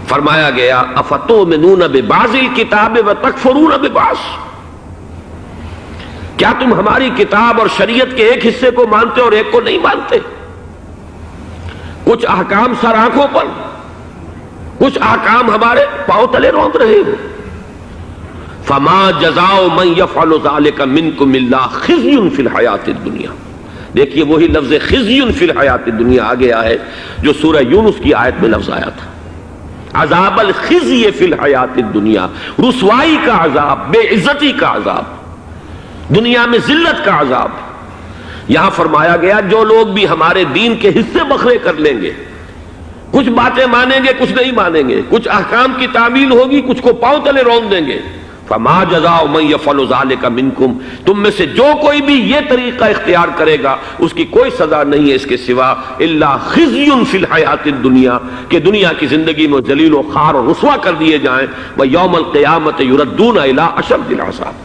فرمایا گیا افتؤمنون ببعض الکتاب وتکفرون ببعض، کیا تم ہماری کتاب اور شریعت کے ایک حصے کو مانتے اور ایک کو نہیں مانتے؟ کچھ احکام سر آنکھوں پر، کچھ احکام ہمارے پاؤں تلے روند رہے ہو۔ فما جزاء من يفعل ذلك منكم الا خزي في الحیاۃ الدنیا۔ دیکھیے وہی لفظ خزي في الحیاۃ الدنیا آ گیا ہے جو سورہ یونس کی آیت میں لفظ آیا تھا، عذاب الخزي في الحیاۃ الدنیا، رسوائی کا عذاب، بے عزتی کا عذاب، دنیا میں ذلت کا عذاب۔ یہاں فرمایا گیا جو لوگ بھی ہمارے دین کے حصے بکھرے کر لیں گے، کچھ باتیں مانیں گے کچھ نہیں مانیں گے، کچھ احکام کی تعمیل ہوگی کچھ کو پاؤں تلے رون دیں گے، فما جزاء من يفعل ذلك منكم، تم میں سے جو کوئی بھی یہ طریقہ اختیار کرے گا اس کی کوئی سزا نہیں ہے اس کے سوا الا خزي في الحیاۃ الدنیا، کہ دنیا کی زندگی میں ذلیل و خوار اور رسوا کر دیے جائیں، ویوم القیامۃ يردون الى اشد العذاب،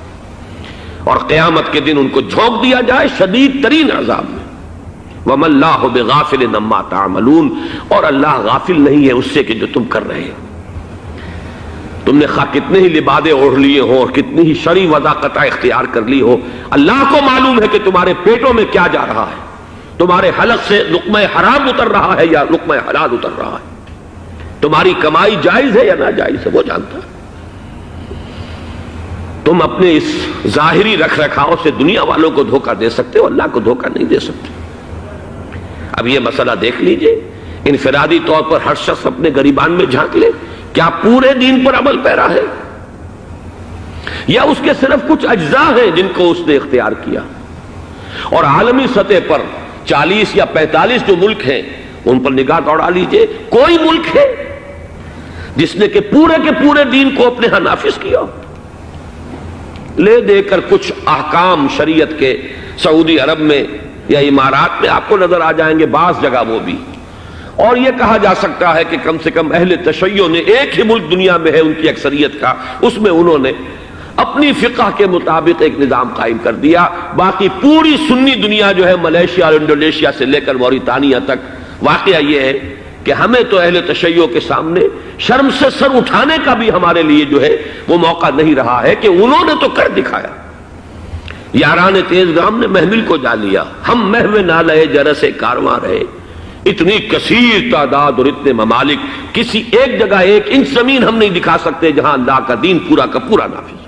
اور قیامت کے دن ان کو جھونک دیا جائے شدید ترین عذاب میں۔ وَمَا اللَّهُ بِغَافِلٍ عَمَّا تَعْمَلُونَ، اور اللہ غافل نہیں ہے اس سے کہ جو تم کر رہے ہو۔ تم نے خواہ کتنے ہی لبادے اوڑھ لیے ہو اور کتنی ہی شرعی وضاقتیں اختیار کر لی ہو، اللہ کو معلوم ہے کہ تمہارے پیٹوں میں کیا جا رہا ہے، تمہارے حلق سے لقمہ حرام اتر رہا ہے یا لقمہ حلال اتر رہا ہے، تمہاری کمائی جائز ہے یا ناجائز ہے وہ جانتا ہے۔ تم اپنے اس ظاہری رکھ رکھاؤ سے دنیا والوں کو دھوکہ دے سکتے ہو، اللہ کو دھوکہ نہیں دے سکتے۔ اب یہ مسئلہ دیکھ لیجئے، انفرادی طور پر ہر شخص اپنے گریبان میں جھانک لے، کیا پورے دین پر عمل پیرا ہے یا اس کے صرف کچھ اجزاء ہیں جن کو اس نے اختیار کیا؟ اور عالمی سطح پر 40 یا 45 جو ملک ہیں ان پر نگاہ دوڑا لیجئے، کوئی ملک ہے جس نے کہ پورے دین کو اپنے ہاں نافذ کیا؟ لے دے کر کچھ احکام شریعت کے سعودی عرب میں یا امارات میں آپ کو نظر آ جائیں گے، بعض جگہ وہ بھی، اور یہ کہا جا سکتا ہے کہ کم سے کم اہل تشیع نے ایک ہی ملک دنیا میں ہے ان کی اکثریت کا، اس میں انہوں نے اپنی فقہ کے مطابق ایک نظام قائم کر دیا، باقی پوری سنی دنیا جو ہے ملیشیا اور انڈونیشیا سے لے کر موریتانیہ تک۔ واقعہ یہ ہے کہ ہمیں تو اہل تشیع کے سامنے شرم سے سر اٹھانے کا بھی ہمارے لیے جو ہے وہ موقع نہیں رہا ہے کہ انہوں نے تو کر دکھایا۔ یاران تیز گام نے محمل کو جا لیا، ہم محو نالے جرس کارواں رہے، اتنی کثیر تعداد اور اتنے ممالک، کسی ایک جگہ ایک انچ زمین ہم نہیں دکھا سکتے جہاں اللہ کا دین پورا کا پورا نافذ۔